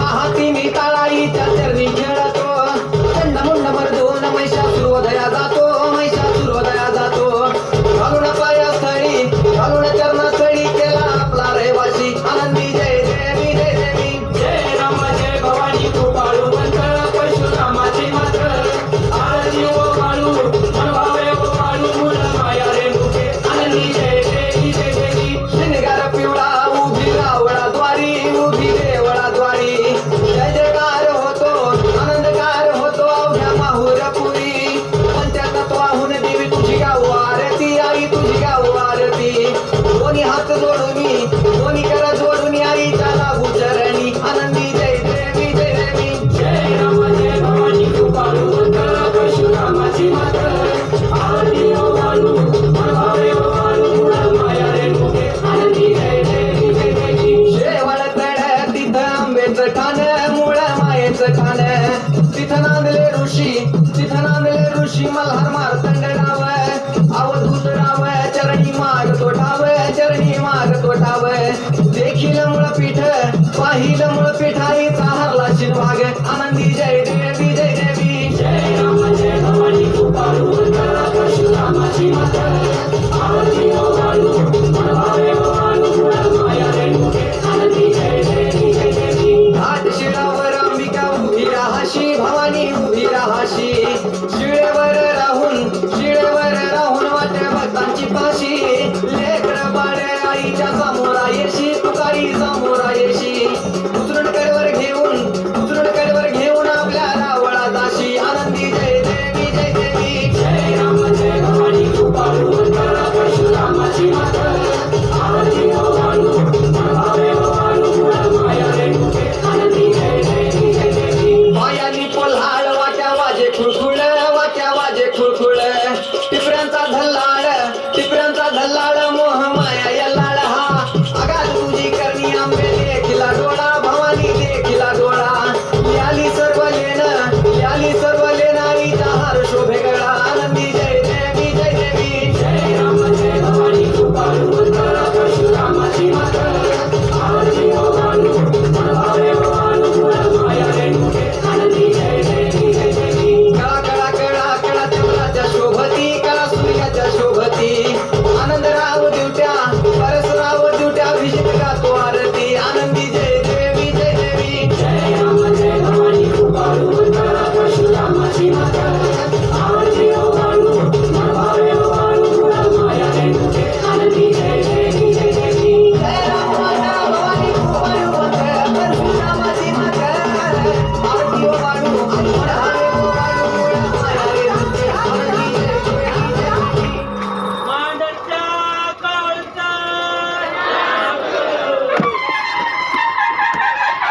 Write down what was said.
हाती मी ताळाईच्या चरणी खेळतो चंडमुंड मर्दून महिषासुरवधया जातो महिषासुरवधया जातो घालून पायास्थळी घालून चरणास्थळी केला आपला रहिवासी आनंदी जय देवी जय देवी जय राम जय भवानी तू बाळू बंत परशुरामाची मात्र आरती ओ बाळू मनभावे ओ बाळू मूळ माया रे मुखे आनंदी जय देवी जय देवी शिनगार पिवळा उभी रावळाद्वारी उभी देवळाद्वारी जय जयकार होतो आनंदकार होतो अवघ्या माहुरपुरी पंचतत्वाहून देवी तुझी गाऊ आरती आई तुझी गाऊ आरती दोन्ही हात जोडून दोन्ही कर जोडून आईच्या लागू चरणी आनंदी जय देवी जय देवी जय राम जय भवानी तू बाळू बंत परशुरामाची मात्र आरती ओ बाळू मनभावे ओ बाळू मूळ माया रे मुखे आनंदी जय देवी जय देवी शेवळ तळ तिथं आंबेचं ठाण मुळ मायेचं ठाण तिथं नांदले ऋषी मल्हार मार्तंड राव अवधूत राव चरणी माग तो ठाव देखील मूळ पीठ पाहिलं मूळ पीठ आईचा हरला शिरभाग आनंदी जय